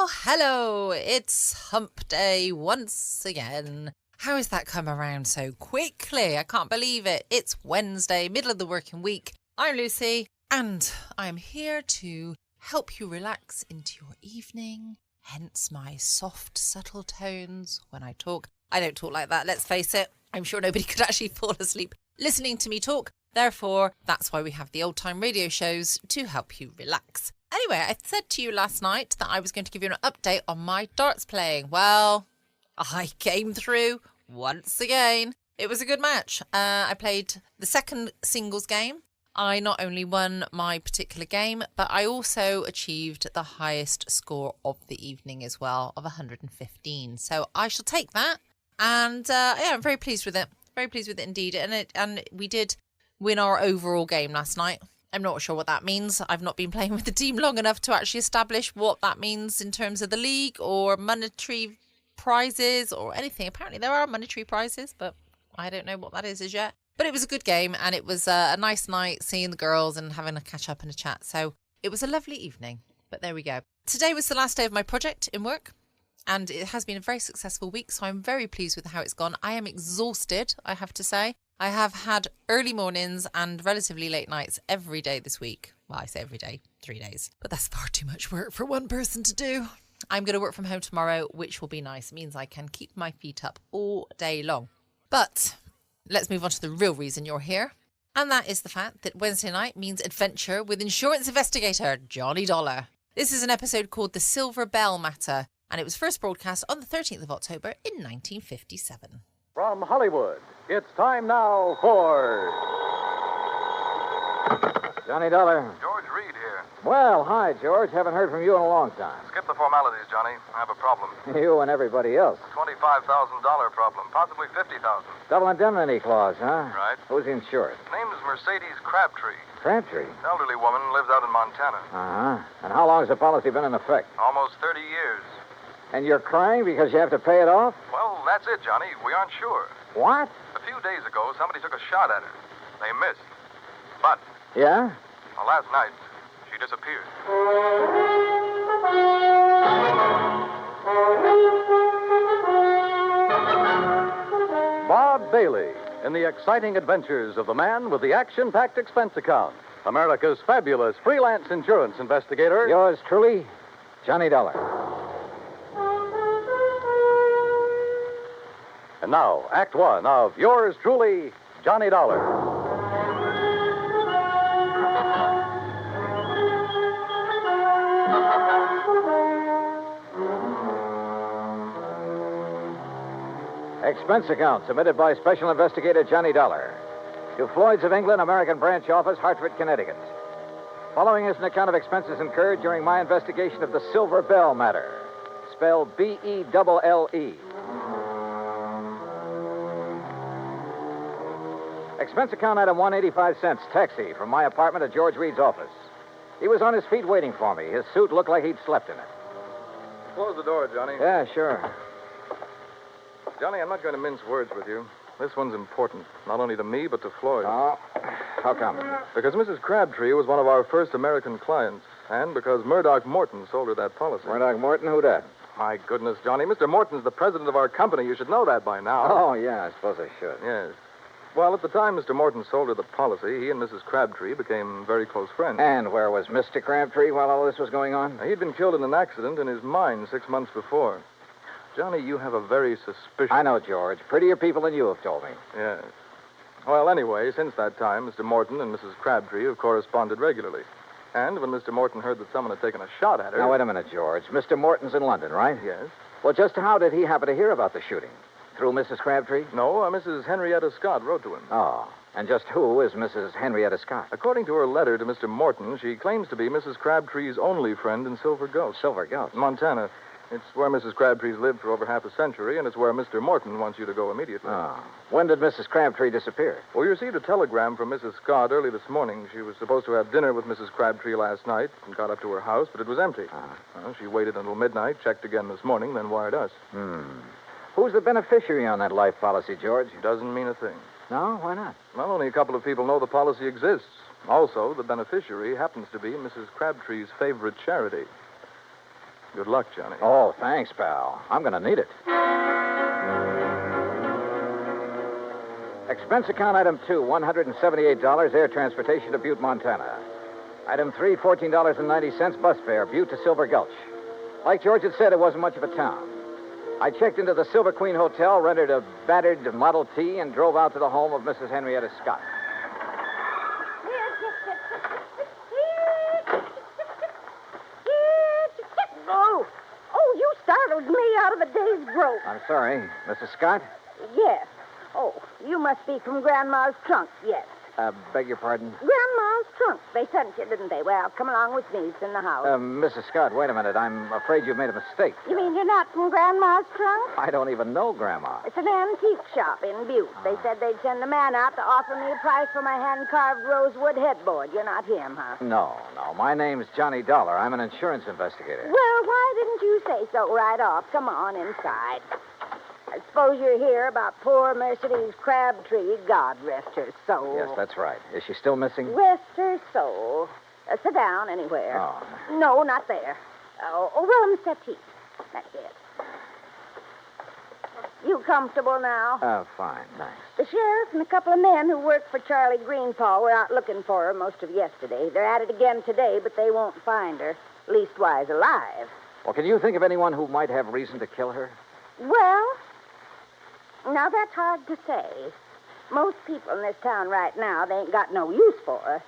Well, hello, it's hump day once again. How has that come around so quickly? I can't believe it. It's Wednesday, middle of the working week. I'm Lucy, and I'm here to help you relax into your evening, hence my soft, subtle tones when I talk. I don't talk like that, let's face it. I'm sure nobody could actually fall asleep listening to me talk. Therefore, that's why we have the old-time radio shows to help you relax. Anyway, I said to you last night that I was going to give you an update on my darts playing. Well, I came through once again. It was a good match. I played the second singles game. I not only won my particular game, but I also achieved the highest score of the evening as well, of 115. So I shall take that. And I'm very pleased with it. Very pleased with it indeed. And we did win our overall game last night. I'm not sure what that means. I've not been playing with the team long enough to actually establish what that means in terms of the league or monetary prizes or anything. Apparently there are monetary prizes, but I don't know what that is as yet. But it was a good game, and it was a nice night seeing the girls and having a catch up and a chat. So it was a lovely evening. But there we go. Today was the last day of my project in work, and it has been a very successful week. So I'm very pleased with how it's gone. I am exhausted, I have to say. I have had early mornings and relatively late nights every day this week. Well, I say every day, 3 days. But that's far too much work for one person to do. I'm going to work from home tomorrow, which will be nice. It means I can keep my feet up all day long. But let's move on to the real reason you're here. And that is the fact that Wednesday night means adventure with insurance investigator Johnny Dollar. This is an episode called The Silver Bell Matter, and it was first broadcast on the 13th of October in 1957. From Hollywood, it's time now for... Johnny Dollar. George Reed here. Well, hi, George. Haven't heard from you in a long time. Skip the formalities, Johnny. I have a problem. You and everybody else. $25,000 problem, possibly $50,000. Double indemnity clause, huh? Right. Who's insured? Name is Mercedes Crabtree. Crabtree? Elderly woman, lives out in Montana. Uh-huh. And how long has the policy been in effect? Almost 30 years. And you're crying because you have to pay it off? Well, that's it, Johnny. We aren't sure. What? A few days ago, somebody took a shot at her. They missed. But, Yeah? well, last night, she disappeared. Bob Bailey in the exciting adventures of the man with the action-packed expense account. America's fabulous freelance insurance investigator. Yours truly, Johnny Dollar. And now, Act One of yours truly, Johnny Dollar. Expense account submitted by Special Investigator Johnny Dollar to Floyd's of England, American Branch Office, Hartford, Connecticut. Following is an account of expenses incurred during my investigation of the Silver Bell matter, spelled B-E-L-L-E. Expense account item 185 cents, taxi from my apartment to George Reed's office. He was on his feet waiting for me. His suit looked like he'd slept in it. Close the door, Johnny. Yeah, sure. Johnny, I'm not going to mince words with you. This one's important, not only to me, but to Floyd. Oh, how come? Because Mrs. Crabtree was one of our first American clients, and because Murdoch Morton sold her that policy. Murdoch Morton, who dat? My goodness, Johnny, Mr. Morton's the president of our company. You should know that by now. Oh, yeah, I suppose I should. Yes. Well, at the time Mr. Morton sold her the policy, he and Mrs. Crabtree became very close friends. And where was Mr. Crabtree while all this was going on? He'd been killed in an accident in his mine 6 months before. Johnny, you have a very suspicious... I know, George. Prettier people than you have told me. Yes. Well, anyway, since that time, Mr. Morton and Mrs. Crabtree have corresponded regularly. And when Mr. Morton heard that someone had taken a shot at her... Now, wait a minute, George. Mr. Morton's in London, right? Yes. Well, just how did he happen to hear about the shooting? Through Mrs. Crabtree? No, Mrs. Henrietta Scott wrote to him. Oh. And just who is Mrs. Henrietta Scott? According to her letter to Mr. Morton, she claims to be Mrs. Crabtree's only friend in Silver Gulch. Silver Gulch? Montana. It's where Mrs. Crabtree's lived for over half a century, and it's where Mr. Morton wants you to go immediately. Oh. When did Mrs. Crabtree disappear? Well, you received a telegram from Mrs. Scott early this morning. She was supposed to have dinner with Mrs. Crabtree last night and got up to her house, but it was empty. Well, she waited until midnight, checked again this morning, then wired us. Who's the beneficiary on that life policy, George? Doesn't mean a thing. No? Why not? Well, only a couple of people know the policy exists. Also, the beneficiary happens to be Mrs. Crabtree's favorite charity. Good luck, Johnny. Oh, thanks, pal. I'm going to need it. Expense account item 2, $178, air transportation to Butte, Montana. Item 3, $14.90, bus fare, Butte to Silver Gulch. Like George had said, it wasn't much of a town. I checked into the Silver Queen Hotel, rented a battered Model T, and drove out to the home of Mrs. Henrietta Scott. Oh, you startled me out of a day's growth. I'm sorry. Mrs. Scott? Yes. Oh, you must be from Grandma's trunk, yes. Beg your pardon? Grandma's trunk. They sent you, didn't they? Well, come along with me. It's in the house. Mrs. Scott, wait a minute. I'm afraid you've made a mistake. You mean you're not from Grandma's trunk? I don't even know Grandma. It's an antique shop in Butte. They said they'd send a man out to offer me a price for my hand-carved rosewood headboard. You're not him, huh? No. My name's Johnny Dollar. I'm an insurance investigator. Well, why didn't you say so right off? Come on inside. I suppose you're here about poor Mercedes Crabtree. God rest her soul. Yes, that's right. Is she still missing? Rest her soul. Sit down anywhere. Oh. No, not there. Willem settee. That's it. You comfortable now? Fine, thanks. The sheriff and a couple of men who work for Charlie Greenpaw were out looking for her most of yesterday. They're at it again today, but they won't find her. Leastwise alive. Well, can you think of anyone who might have reason to kill her? Well, now that's hard to say. Most people in this town right now, they ain't got no use for her.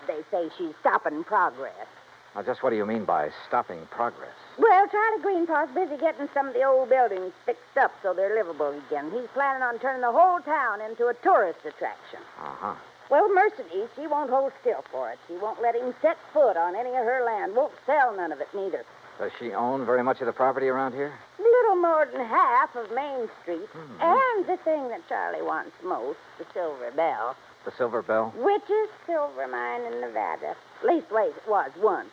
They say she's stopping progress. Now, just what do you mean by stopping progress? Well, Charlie Greenpaw's busy getting some of the old buildings fixed up so they're livable again. He's planning on turning the whole town into a tourist attraction. Uh-huh. Well, Mercedes, she won't hold still for it. She won't let him set foot on any of her land. Won't sell none of it, neither. Does she own very much of the property around here? Little more than half of Main Street. And the thing that Charlie wants most, the Silver Belle. The Silver Belle? Richest silver mine in Nevada. Leastways, it was once.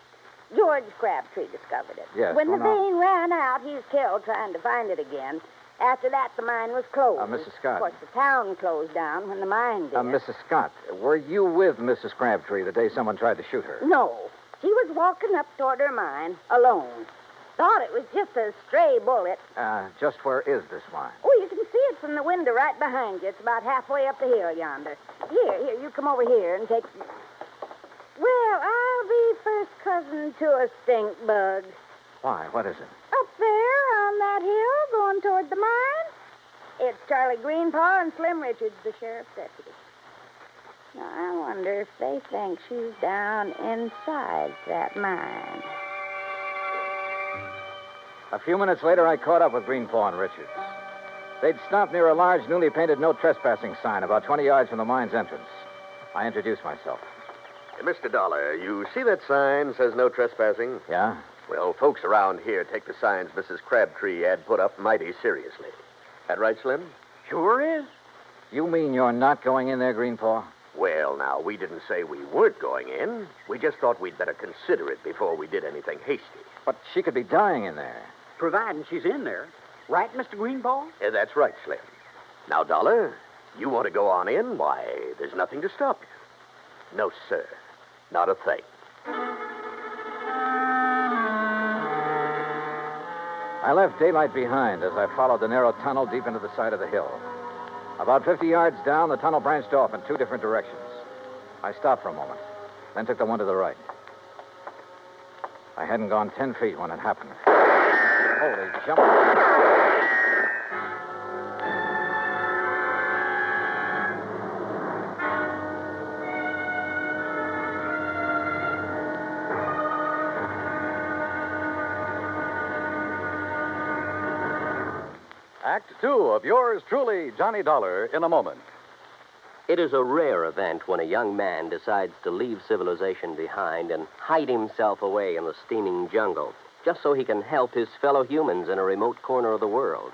George Crabtree discovered it. Yes, When well, the now- vein ran out, he was killed trying to find it again. After that, the mine was closed. Mrs. Scott. Of course, the town closed down when the mine did. Mrs. Scott, were you with Mrs. Crabtree the day someone tried to shoot her? No. She was walking up toward her mine, alone. Thought it was just a stray bullet. Just where is this mine? Oh, you can see it from the window right behind you. It's about halfway up the hill yonder. Here, you come over here and take... Well, I'll be first cousin to a stink bug. Why, what is it? Up there on that hill going toward the mine. It's Charlie Greenpaw and Slim Richards, the sheriff's deputy. Now, I wonder if they think she's down inside that mine. A few minutes later, I caught up with Greenpaw and Richards. They'd stopped near a large, newly painted no trespassing sign about 20 yards from the mine's entrance. I introduced myself. Mr. Dollar, you see that sign says no trespassing? Yeah? Well, folks around here take the signs Mrs. Crabtree had put up mighty seriously. That right, Slim? Sure is. You mean you're not going in there, Greenpaw? Well, now, we didn't say we weren't going in. We just thought we'd better consider it before we did anything hasty. But she could be dying in there. Providing she's in there. Right, Mr. Greenbaugh? That's right, Slim. Now, Dollar, you want to go on in? Why, there's nothing to stop you. No, sir. Not a thing. I left daylight behind as I followed the narrow tunnel deep into the side of the hill. About 50 yards down, the tunnel branched off in two different directions. I stopped for a moment, then took the one to the right. I hadn't gone 10 feet when it happened. Holy jump. Act 2 of yours truly, Johnny Dollar, in a moment. It is a rare event when a young man decides to leave civilization behind and hide himself away in the steaming jungle, just so he can help his fellow humans in a remote corner of the world.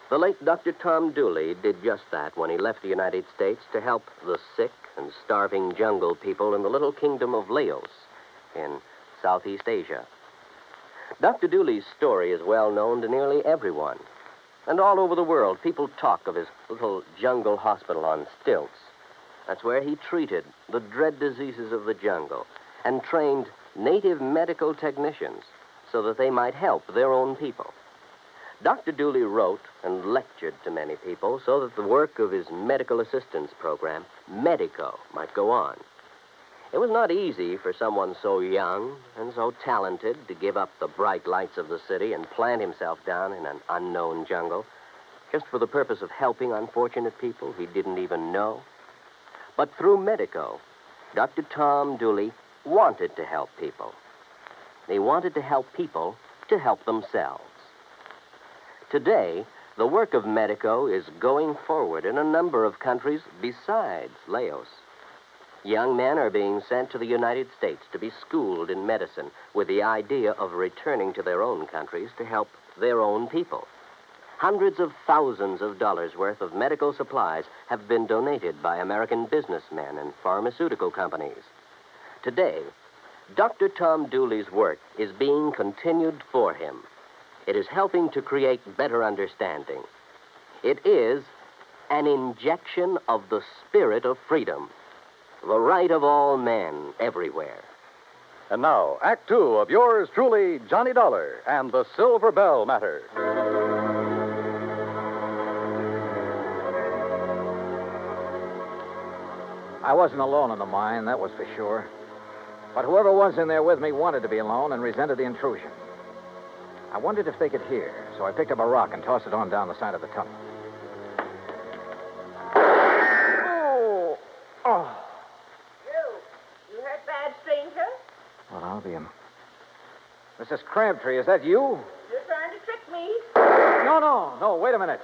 The late Dr. Tom Dooley did just that when he left the United States to help the sick and starving jungle people in the little kingdom of Laos in Southeast Asia. Dr. Dooley's story is well known to nearly everyone. And all over the world, people talk of his little jungle hospital on stilts. That's where he treated the dread diseases of the jungle and trained native medical technicians so that they might help their own people. Dr. Dooley wrote and lectured to many people so that the work of his medical assistance program, Medico, might go on. It was not easy for someone so young and so talented to give up the bright lights of the city and plant himself down in an unknown jungle just for the purpose of helping unfortunate people he didn't even know. But through Medico, Dr. Tom Dooley wanted to help people. He wanted to help people to help themselves. Today, the work of Medico is going forward in a number of countries besides Laos. Young men are being sent to the United States to be schooled in medicine with the idea of returning to their own countries to help their own people. Hundreds of thousands of dollars worth of medical supplies have been donated by American businessmen and pharmaceutical companies. Today, Dr. Tom Dooley's work is being continued for him. It is helping to create better understanding. It is an injection of the spirit of freedom, the right of all men everywhere. And now, Act Two of yours truly, Johnny Dollar and the Silver Bell Matter. I wasn't alone in the mine, that was for sure. But whoever was in there with me wanted to be alone and resented the intrusion. I wondered if they could hear, so I picked up a rock and tossed it on down the side of the tunnel. Oh. You heard bad, stranger? Well, I'll be him. Mrs. Crabtree, is that you? You're trying to trick me. No, wait a minute.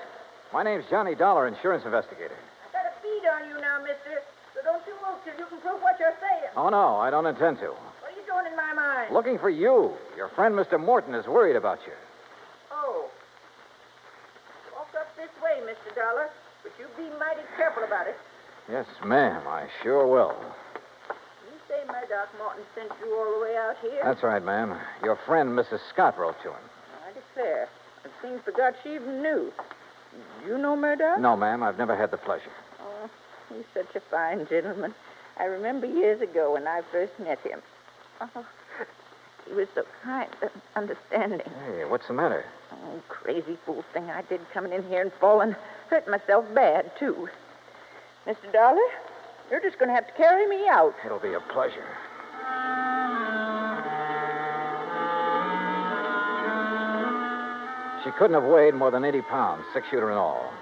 My name's Johnny Dollar, insurance investigator. I've got a bead on you now, mister. So don't you move till you can prove what you're saying. Oh, no, I don't intend to. What are you doing in my mind? Looking for you. Your friend, Mr. Morton, is worried about you. Oh. Walk up this way, Mr. Dollar. But you be mighty careful about it. Yes, ma'am, I sure will. You say Murdoch Morton sent you all the way out here? That's right, ma'am. Your friend, Mrs. Scott, wrote to him. I declare. It seems forgot she even knew. You know Murdoch? No, ma'am, I've never had the pleasure. Oh, he's such a fine gentleman. I remember years ago when I first met him. Oh, he was so kind and understanding. Hey, what's the matter? Oh, crazy fool thing I did coming in here and falling. Hurt myself bad, too. Mr. Dollar, you're just going to have to carry me out. It'll be a pleasure. She couldn't have weighed more than 80 pounds, 6-shooter and all.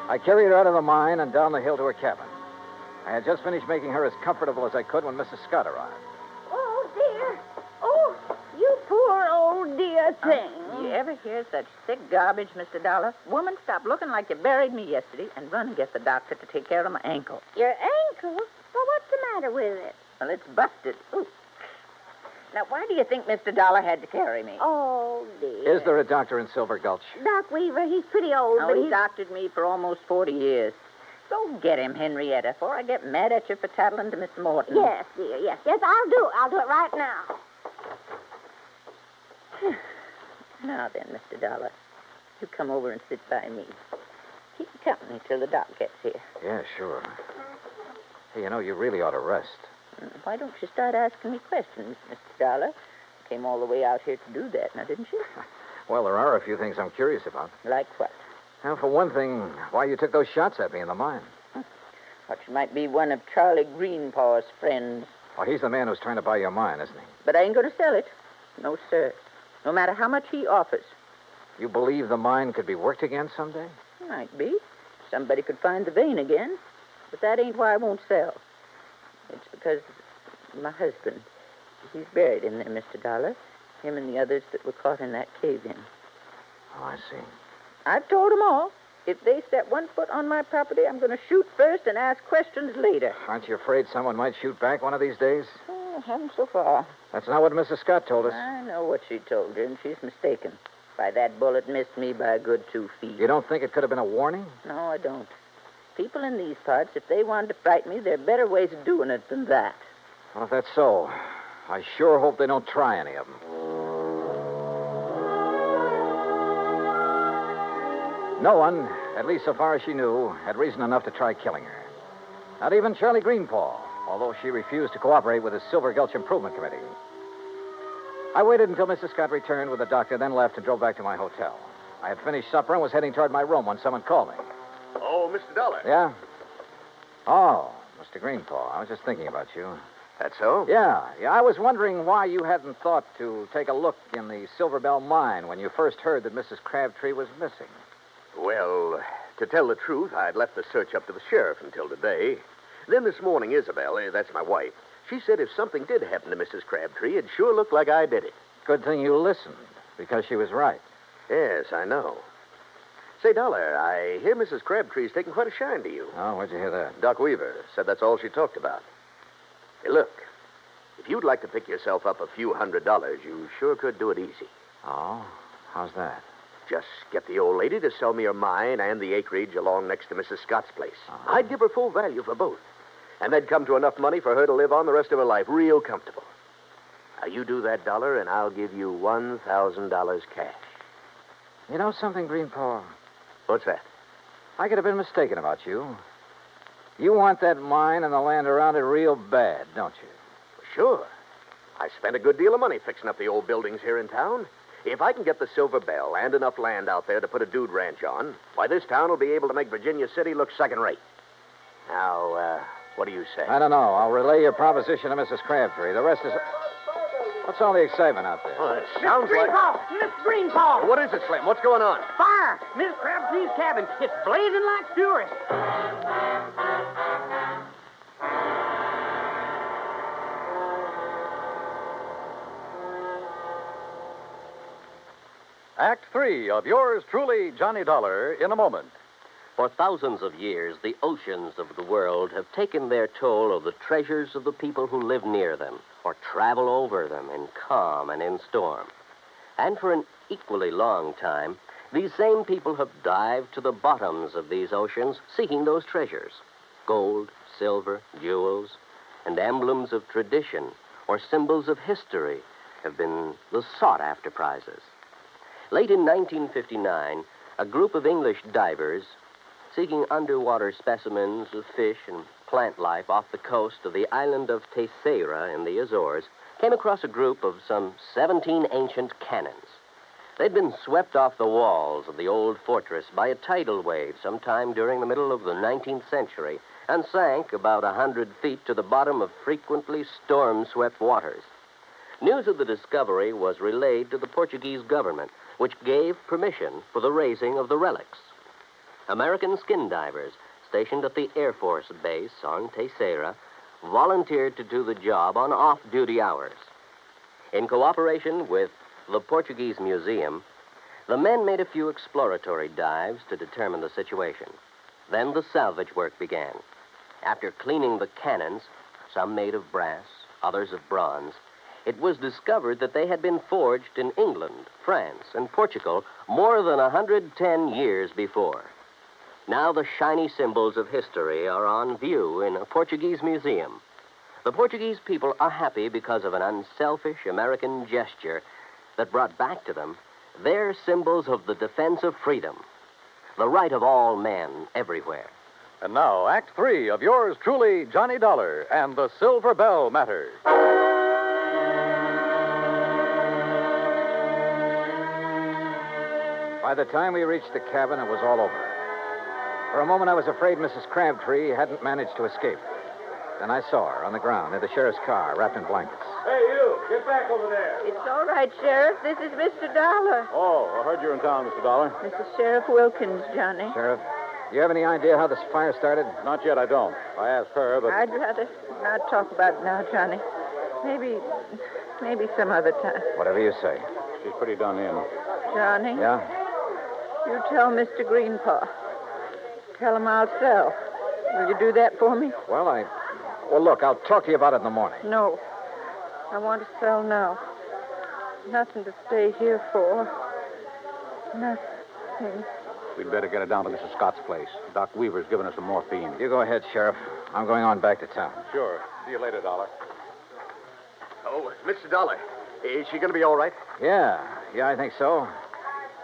I carried her out of the mine and down the hill to her cabin. I had just finished making her as comfortable as I could when Mrs. Scott arrived. Oh, dear. Oh, you poor old dear thing. You ever hear such thick garbage, Mr. Dollar? Woman, stop looking like you buried me yesterday and run and get the doctor to take care of my ankle. Your ankle? Well, what's the matter with it? Well, it's busted. Ooh. Now, why do you think Mr. Dollar had to carry me? Oh, dear. Is there a doctor in Silver Gulch? Doc Weaver, he's pretty old, Oh, but he's he's... doctored me for almost 40 years. Go get him, Henrietta, before I get mad at you for tattling to Miss Morton. Yes, dear, yes. Yes, I'll do it. I'll do it right now. Now then, Mr. Dollar, you come over and sit by me. Keep company till the doc gets here. Yeah, sure. Hey, you know, you really ought to rest. Why don't you start asking me questions, Mr. Dollar? You came all the way out here to do that, now, didn't you? Well, there are a few things I'm curious about. Like what? Well, for one thing, why you took those shots at me in the mine. What, you might be one of Charlie Greenpaw's friends. Oh, he's the man who's trying to buy your mine, isn't he? But I ain't going to sell it. No, sir. No matter how much he offers. You believe the mine could be worked again someday? Might be. Somebody could find the vein again. But that ain't why I won't sell. It's because my husband, he's buried in there, Mr. Dollar. Him and the others that were caught in that cave-in. Oh, I see. I've told them all. If they set one foot on my property, I'm going to shoot first and ask questions later. Aren't you afraid someone might shoot back one of these days? Oh, haven't so far. That's not what Mrs. Scott told us. I know what she told her, and she's mistaken. Why, that bullet missed me by a good 2 feet. You don't think it could have been a warning? No, I don't. People in these parts, if they wanted to frighten me, there are better ways of doing it than that. Well, if that's so, I sure hope they don't try any of them. No one, at least so far as she knew, had reason enough to try killing her. Not even Charlie Greenpaw, although she refused to cooperate with the Silver Gulch Improvement Committee. I waited until Mrs. Scott returned with the doctor, then left and drove back to my hotel. I had finished supper and was heading toward my room when someone called me. Oh, Mr. Dollar. Yeah? Oh, Mr. Greenpaw, I was just thinking about you. That's so? Yeah. I was wondering why you hadn't thought to take a look in the Silver Bell mine when you first heard that Mrs. Crabtree was missing. Well, to tell the truth, I'd left the search up to the sheriff until today. Then this morning, Isabel, that's my wife, she said if something did happen to Mrs. Crabtree, it'd sure look like I did it. Good thing you listened, because she was right. Yes, I know. Say, Dollar, I hear Mrs. Crabtree's taking quite a shine to you. Oh, where'd you hear that? Doc Weaver said that's all she talked about. Hey, look, if you'd like to pick yourself up a few $100s, you sure could do it easy. Oh? How's that? Just get the old lady to sell me her mine and the acreage along next to Mrs. Scott's place. Uh-huh. I'd give her full value for both. And that'd come to enough money for her to live on the rest of her life real comfortable. Now, you do that, Dollar, and I'll give you $1,000 cash. You know something, Greenpaw? What's that? I could have been mistaken about you. You want that mine and the land around it real bad, don't you? Sure. I spent a good deal of money fixing up the old buildings here in town. If I can get the Silver Bell and enough land out there to put a dude ranch on, why, this town will be able to make Virginia City look second-rate. Now, what do you say? I don't know. I'll relay your proposition to Mrs. Crabtree. The rest is... What's all the excitement out there? Oh, it sounds like... Miss Greenpaw! What is it, Slim? What's going on? Fire! Miss Crabtree's cabin. It's blazing like fury. Act 3 of yours truly, Johnny Dollar, in a moment. For thousands of years, the oceans of the world have taken their toll of the treasures of the people who live near them or travel over them in calm and in storm. And for an equally long time, these same people have dived to the bottoms of these oceans seeking those treasures. Gold, silver, jewels, and emblems of tradition or symbols of history have been the sought-after prizes. Late in 1959, a group of English divers seeking underwater specimens of fish and plant life off the coast of the island of Terceira in the Azores came across a group of some 17 ancient cannons. They'd been swept off the walls of the old fortress by a tidal wave sometime during the middle of the 19th century and sank about 100 feet to the bottom of frequently storm-swept waters. News of the discovery was relayed to the Portuguese government, which gave permission for the raising of the relics. American skin divers stationed at the Air Force Base on Terceira volunteered to do the job on off-duty hours. In cooperation with the Portuguese Museum, the men made a few exploratory dives to determine the situation. Then the salvage work began. After cleaning the cannons, some made of brass, others of bronze, it was discovered that they had been forged in England, France, and Portugal more than 110 years before. Now the shiny symbols of history are on view in a Portuguese museum. The Portuguese people are happy because of an unselfish American gesture that brought back to them their symbols of the defense of freedom, the right of all men everywhere. And now, Act 3 of yours truly, Johnny Dollar and the Silver Bell Matter. By the time we reached the cabin, it was all over. For a moment, I was afraid Mrs. Crabtree hadn't managed to escape. Then I saw her on the ground near the sheriff's car, wrapped in blankets. Hey, you! Get back over there! It's all right, Sheriff. This is Mr. Dollar. Oh, I heard you're in town, Mr. Dollar. This is Sheriff Wilkins, Johnny. Sheriff, do you have any idea how this fire started? Not yet, I don't. I asked her, but... I'd rather not talk about it now, Johnny. Maybe some other time. Whatever you say. She's pretty done in. Johnny? Yeah? You tell Mr. Greenpaw. Tell him I'll sell. Will you do that for me? Well, look, I'll talk to you about it in the morning. No. I want to sell now. Nothing to stay here for. Nothing. We'd better get her down to Mrs. Scott's place. Doc Weaver's given us some morphine. You go ahead, Sheriff. I'm going on back to town. Sure. See you later, Dollar. Oh, Mr. Dollar, is she going to be all right? Yeah, I think so.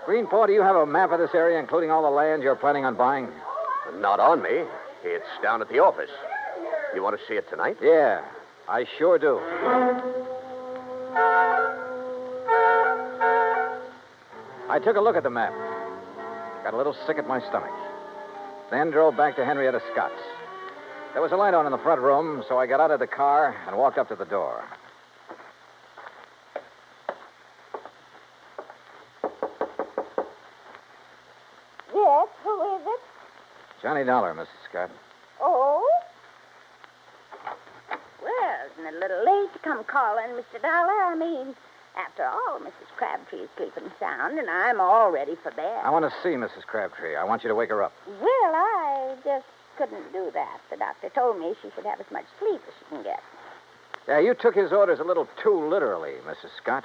Greenpaw, do you have a map of this area, including all the land you're planning on buying? Not on me. It's down at the office. You want to see it tonight? Yeah, I sure do. I took a look at the map. Got a little sick at my stomach. Then drove back to Henrietta Scott's. There was a light on in the front room, so I got out of the car and walked up to the door. Yes, who is it? Johnny Dollar, Mrs. Scott. Oh? Well, isn't it a little late to come calling, Mr. Dollar? I mean, after all, Mrs. Crabtree is sleeping sound, and I'm all ready for bed. I want to see Mrs. Crabtree. I want you to wake her up. Well, I just couldn't do that. The doctor told me she should have as much sleep as she can get. Yeah, you took his orders a little too literally, Mrs. Scott.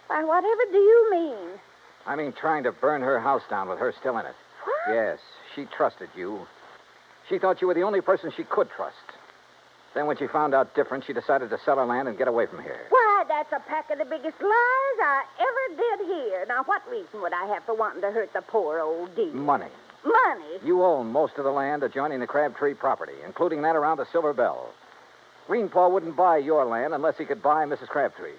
Why, whatever do you mean? I mean trying to burn her house down with her still in it. What? Yes, she trusted you. She thought you were the only person she could trust. Then when she found out different, she decided to sell her land and get away from here. Why, that's a pack of the biggest lies I ever did hear. Now, what reason would I have for wanting to hurt the poor old dear? Money. Money? You own most of the land adjoining the Crabtree property, including that around the Silver Belle. Greenpaw wouldn't buy your land unless he could buy Mrs. Crabtree's.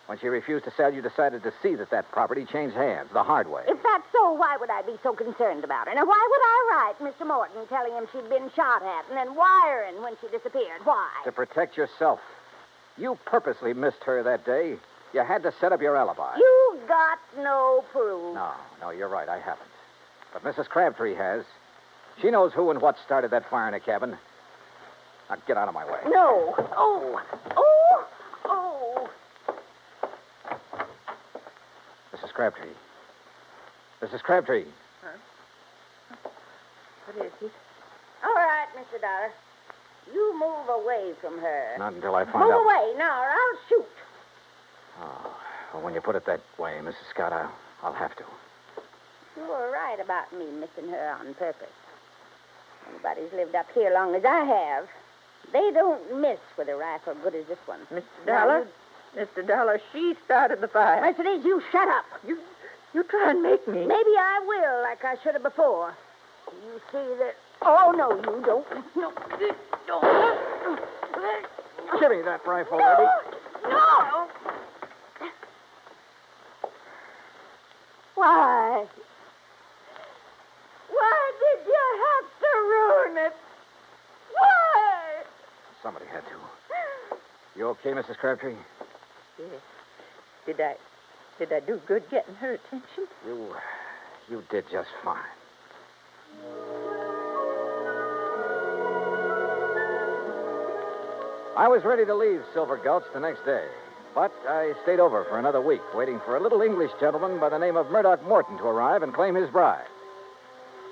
When she refused to sell, you decided to see that property changed hands the hard way. If that's so, why would I be so concerned about her? Now, why would I write Mr. Morton telling him she'd been shot at and then wiring when she disappeared? Why? To protect yourself. You purposely missed her that day. You had to set up your alibi. You've got no proof. No, you're right. I haven't. But Mrs. Crabtree has. She knows who and what started that fire in the cabin. Now, get out of my way. No. Oh. Mrs. Crabtree. Mrs. Crabtree. Huh? What is it? All right, Mr. Dollar. You move away from her. Not until I find Move out. away now, or I'll shoot. Oh, well, when you put it that way, Mrs. Scott, I'll have to. You were right about me missing her on purpose. Anybody's lived up here long as I have, they don't miss with a rifle good as this one. Mr. Dollar? Mr. Dollar, she started the fire. Mercedes, you shut up. You try and make me. Maybe I will, like I should have before. You see that... Oh, no, you don't. No. Give me that rifle, lady. No. Why? Why did you have to ruin it? Why? Somebody had to. You okay, Mrs. Crabtree? Yes. Did I do good getting her attention? You did just fine. I was ready to leave Silver Gulch the next day, but I stayed over for another week, waiting for a little English gentleman by the name of Murdoch Morton to arrive and claim his bride.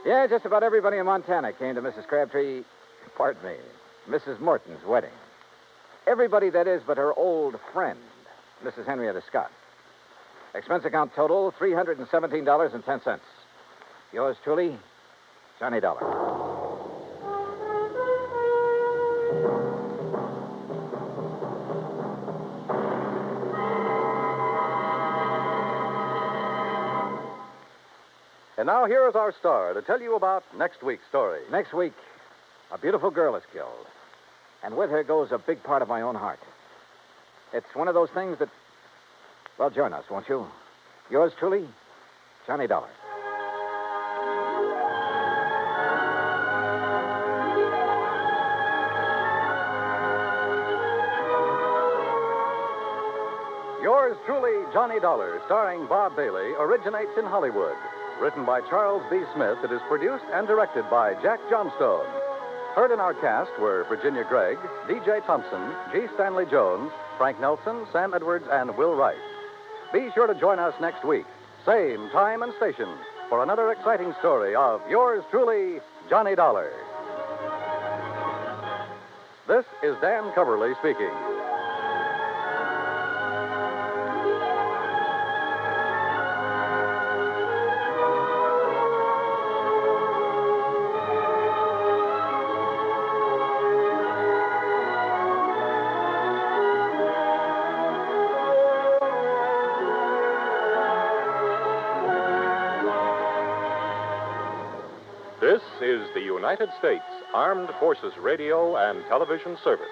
Yeah, just about everybody in Montana came to Mrs. Crabtree, Mrs. Morton's wedding. Everybody, that is, but her old friend, Mrs. Henrietta Scott. Expense account total, $317.10. Yours truly, Johnny Dollar. And now here is our star to tell you about next week's story. Next week, a beautiful girl is killed. And with her goes a big part of my own heart. It's one of those things that... Well, join us, won't you? Yours truly, Johnny Dollar. Yours truly, Johnny Dollar, starring Bob Bailey, originates in Hollywood. Written by Charles B. Smith, it is produced and directed by Jack Johnstone. Heard in our cast were Virginia Gregg, D.J. Thompson, G. Stanley Jones, Frank Nelson, Sam Edwards, and Will Wright. Be sure to join us next week, same time and station, for another exciting story of yours truly, Johnny Dollar. This is Dan Coverly speaking. This is the United States Armed Forces Radio and Television Service.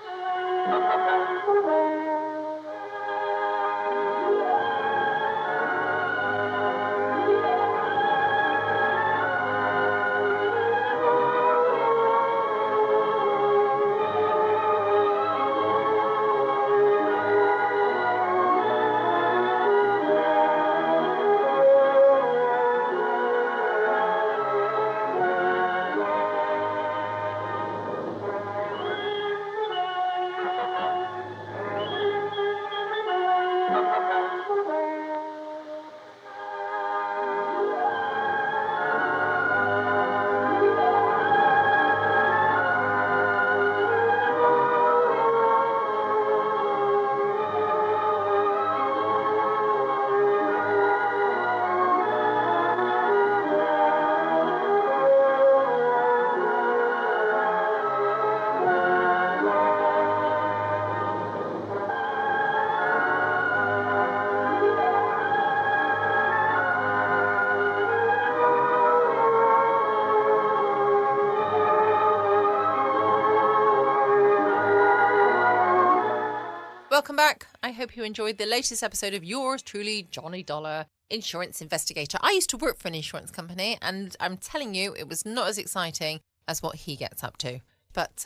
welcome back. I hope you enjoyed the latest episode of yours truly, Johnny Dollar, insurance investigator. I used to work for an insurance company, and I'm telling you, it was not as exciting as what he gets up to. But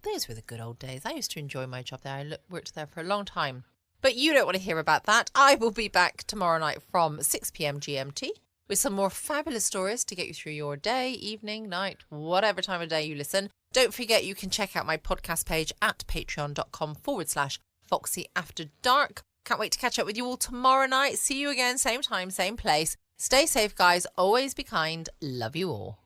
those were the good old days. I used to enjoy my job there. I worked there for a long time. But you don't want to hear about that. I will be back tomorrow night from 6 p.m. GMT with some more fabulous stories to get you through your day, evening, night, whatever time of day you listen. Don't forget you can check out my podcast page at patreon.com/Foxy After Dark. Can't wait to catch up with you all tomorrow night. See you again, same time, same place. Stay safe, guys. Always be kind. Love you all.